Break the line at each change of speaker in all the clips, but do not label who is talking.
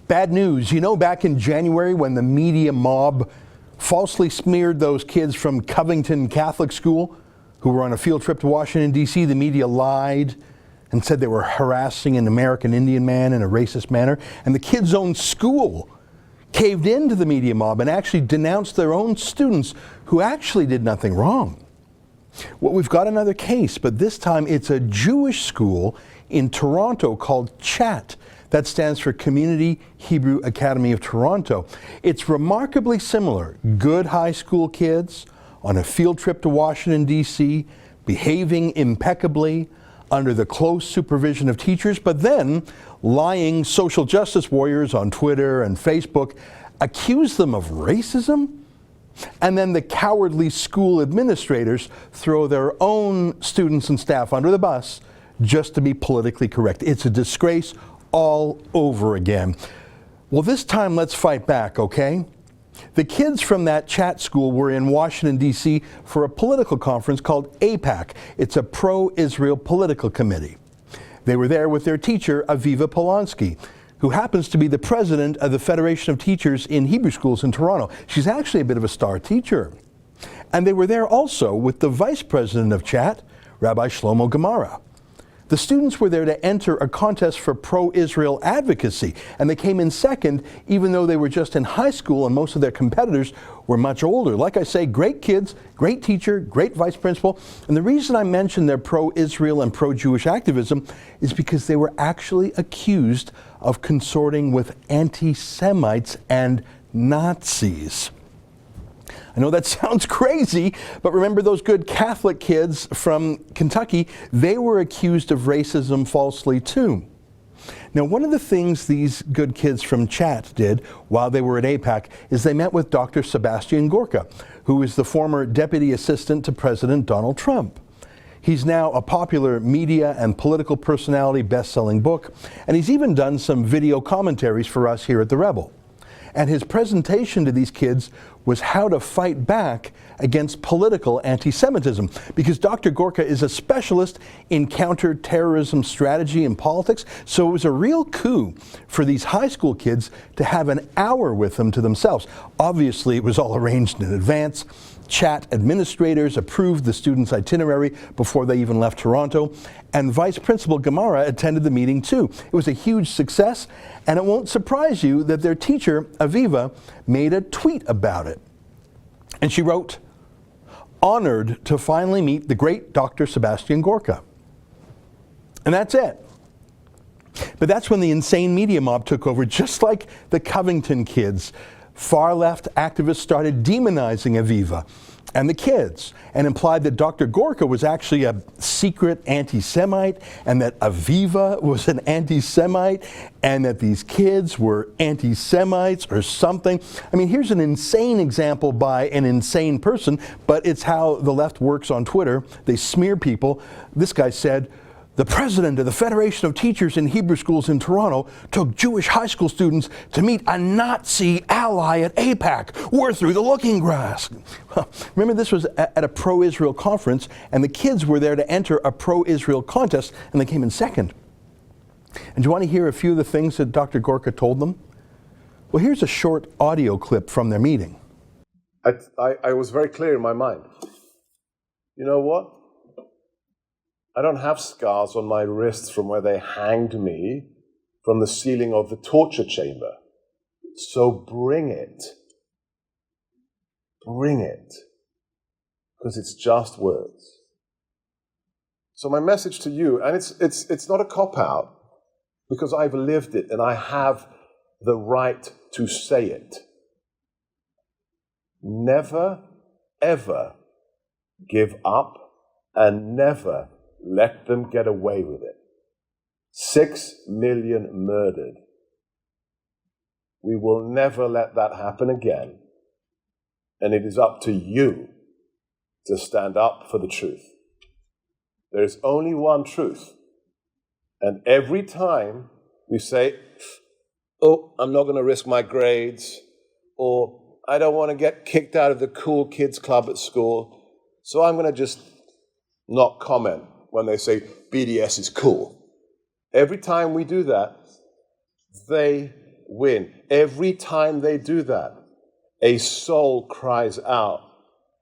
Bad news. You know, back in January when the media mob falsely smeared those kids from Covington Catholic School who were on a field trip to Washington, D.C., the media lied and said they were harassing an American Indian man in a racist manner. And the kids' own school caved into the media mob and actually denounced their own students who actually did nothing wrong. Well, we've got another case, but this time it's a Jewish school in Toronto called CHAT. That stands for Community Hebrew Academy of Toronto. It's remarkably similar. Good high school kids on a field trip to Washington, D.C., behaving impeccably under the close supervision of teachers, but then lying social justice warriors on Twitter and Facebook accuse them of racism. And then the cowardly school administrators throw their own students and staff under the bus just to be politically correct. It's a disgrace all over again. Well, this time let's fight back, okay? The kids from that chat school were in Washington, D.C. for a political conference called AIPAC. It's a pro-Israel political committee. They were there with their teacher, Aviva Polonsky, who happens to be the president of the Federation of Teachers in Hebrew Schools in Toronto. She's actually a bit of a star teacher. And they were there also with the vice president of CHAT, Rabbi Shlomo Gemara. The students were there to enter a contest for pro-Israel advocacy, and they came in second, even though they were just in high school and most of their competitors were much older. Like I say, great kids, great teacher, great vice principal. And the reason I mention their pro-Israel and pro-Jewish activism is because they were actually accused of consorting with anti-Semites and Nazis. I know that sounds crazy, but remember those good Catholic kids from Kentucky? They were accused of racism falsely too. Now, one of the things these good kids from CHAT did while they were at AIPAC is they met with Dr. Sebastian Gorka, who is the former deputy assistant to President Donald Trump. He's now a popular media and political personality, best-selling book, and he's even done some video commentaries for us here at The Rebel. And his presentation to these kids was how to fight back against political anti-Semitism, because Dr. Gorka is a specialist in counter-terrorism strategy and politics, so it was a real coup for these high school kids to have an hour with them to themselves. Obviously, it was all arranged in advance. CHAT administrators approved the students' itinerary before they even left Toronto, and Vice Principal Gemara attended the meeting too. It was a huge success, and it won't surprise you that their teacher, Aviva, made a tweet about it. And she wrote, "Honored to finally meet the great Dr. Sebastian Gorka." And that's it. But that's when the insane media mob took over, just like the Covington kids. Far-left activists started demonizing Aviva and the kids and implied that Dr. Gorka was actually a secret anti-Semite and that Aviva was an anti-Semite and that these kids were anti-Semites or something. I mean, here's an insane example by an insane person, but it's how the left works on Twitter. They smear people. This guy said, "The president of the Federation of Teachers in Hebrew Schools in Toronto took Jewish high school students to meet a Nazi ally at AIPAC. We're through the looking glass." Remember, this was at a pro-Israel conference, and the kids were there to enter a pro-Israel contest, and they came in second. And do you want to hear a few of the things that Dr. Gorka told them? Well, here's a short audio clip from their meeting.
I was very clear in my mind. You know what? I don't have scars on my wrists from where they hanged me from the ceiling of the torture chamber. So bring it. Bring it. Because it's just words. So my message to you, and it's not a cop-out, because I've lived it and I have the right to say it. Never, ever give up and never let them get away with it. 6 million murdered. We will never let that happen again. And it is up to you to stand up for the truth. There is only one truth. And every time we say, "Oh, I'm not going to risk my grades," or "I don't want to get kicked out of the cool kids club at school, so I'm going to just not comment when they say BDS is cool." Every time we do that, they win. Every time they do that, a soul cries out,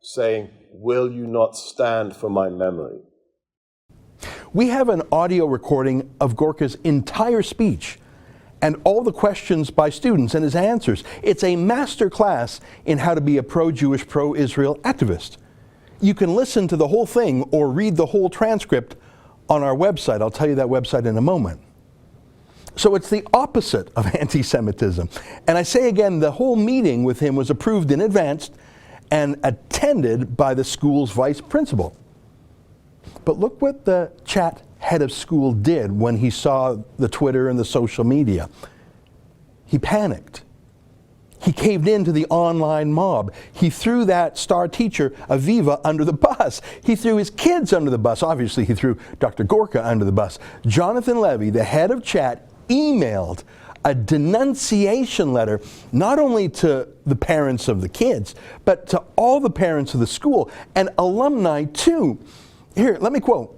saying, "Will you not stand for my memory?"
We have an audio recording of Gorka's entire speech and all the questions by students and his answers. It's a master class in how to be a pro-Jewish, pro-Israel activist. You can listen to the whole thing or read the whole transcript on our website. I'll tell you that website in a moment. So it's the opposite of anti-Semitism. And I say again, the whole meeting with him was approved in advance and attended by the school's vice principal. But look what the chat head of school did when he saw the Twitter and the social media. He panicked. He caved in to the online mob. He threw that star teacher, Aviva, under the bus. He threw his kids under the bus. Obviously, he threw Dr. Gorka under the bus. Jonathan Levy, the head of chat, emailed a denunciation letter, not only to the parents of the kids, but to all the parents of the school and alumni too. Here, let me quote.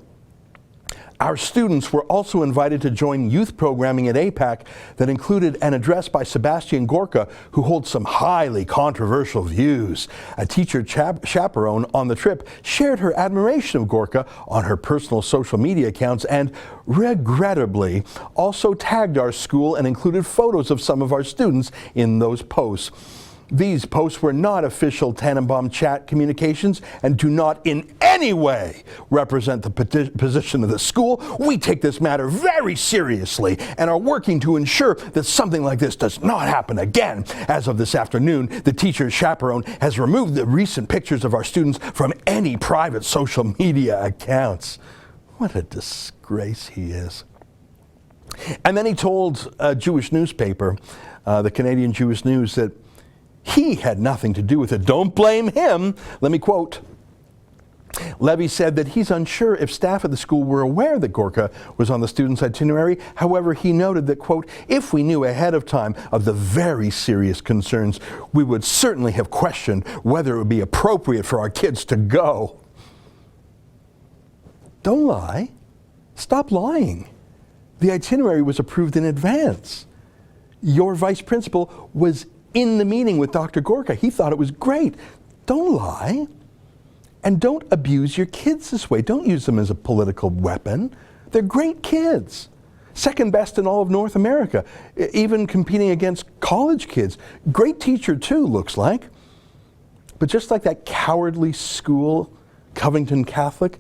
Our students were also invited to join youth programming at APAC that included an address by Sebastian Gorka, who holds some highly controversial views. A teacher chaperone on the trip shared her admiration of Gorka on her personal social media accounts and, regrettably, also tagged our school and included photos of some of our students in those posts. These posts were not official Tannenbaum chat communications and do not in any way represent the position of the school. We take this matter very seriously and are working to ensure that something like this does not happen again. As of this afternoon, the teacher's chaperone has removed the recent pictures of our students from any private social media accounts. What a disgrace he is. And then he told a Jewish newspaper, the Canadian Jewish News, that he had nothing to do with it. Don't blame him. Let me quote. Levy said that he's unsure if staff at the school were aware that Gorka was on the student's itinerary. However, he noted that, quote, if we knew ahead of time of the very serious concerns, we would certainly have questioned whether it would be appropriate for our kids to go. Don't lie. Stop lying. The itinerary was approved in advance. Your vice principal was in the meeting with Dr. Gorka. He thought it was great. Don't lie. And don't abuse your kids this way. Don't use them as a political weapon. They're great kids. Second best in all of North America, even competing against college kids. Great teacher too, looks like. But just like that cowardly school, Covington Catholic,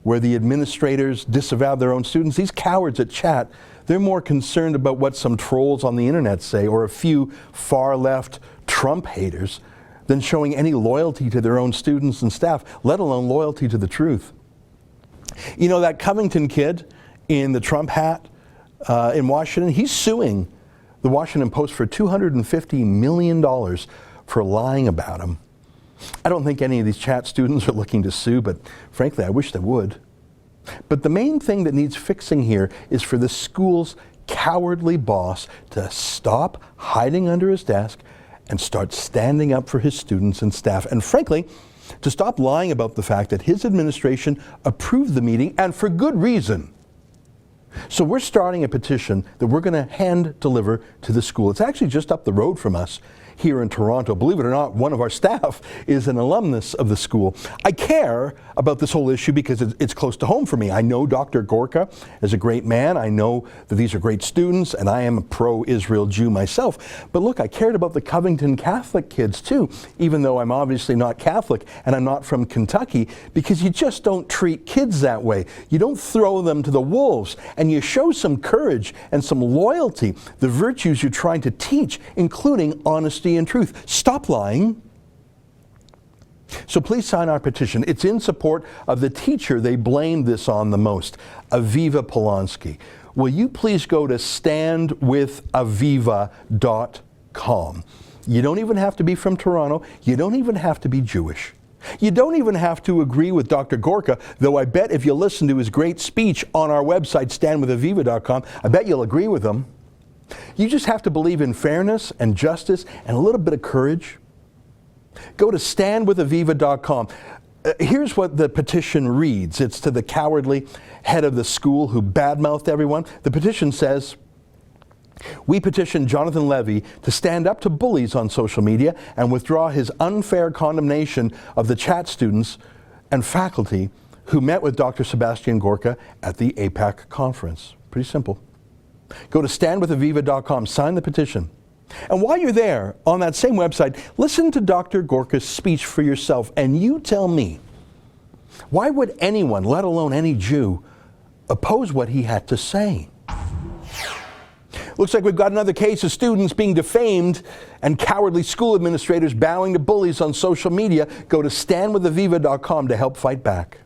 where the administrators disavowed their own students, these cowards at chat, they're more concerned about what some trolls on the internet say or a few far-left Trump haters than showing any loyalty to their own students and staff, let alone loyalty to the truth. You know, that Covington kid in the Trump hat in Washington, he's suing the Washington Post for $250 million for lying about him. I don't think any of these chat students are looking to sue, but frankly, I wish they would. But the main thing that needs fixing here is for the school's cowardly boss to stop hiding under his desk and start standing up for his students and staff. And frankly, to stop lying about the fact that his administration approved the meeting, and for good reason. So we're starting a petition that we're going to hand deliver to the school. It's actually just up the road from us here in Toronto. Believe it or not, one of our staff is an alumnus of the school. I care about this whole issue because it's close to home for me. I know Dr. Gorka is a great man. I know that these are great students, and I am a pro-Israel Jew myself. But look, I cared about the Covington Catholic kids too, even though I'm obviously not Catholic and I'm not from Kentucky, because you just don't treat kids that way. You don't throw them to the wolves, and you show some courage and some loyalty, the virtues you're trying to teach, including honesty and truth. Stop lying. So please sign our petition. It's in support of the teacher they blamed this on the most, Aviva Polonsky. Will you please go to standwithaviva.com. You don't even have to be from Toronto. You don't even have to be Jewish. You don't even have to agree with Dr. Gorka, though I bet if you listen to his great speech on our website, standwithaviva.com, I bet you'll agree with him. You just have to believe in fairness and justice and a little bit of courage. Go to standwithaviva.com. Here's what the petition reads. It's to the cowardly head of the school who badmouthed everyone. The petition says, We petitioned Jonathan Levy to stand up to bullies on social media and withdraw his unfair condemnation of the chat students and faculty who met with Dr. Sebastian Gorka at the APAC conference. Pretty simple. Go to standwithaviva.com, sign the petition. And while you're there, on that same website, listen to Dr. Gorka's speech for yourself, and you tell me, why would anyone, let alone any Jew, oppose what he had to say? Looks like we've got another case of students being defamed and cowardly school administrators bowing to bullies on social media. Go to standwithaviva.com to help fight back.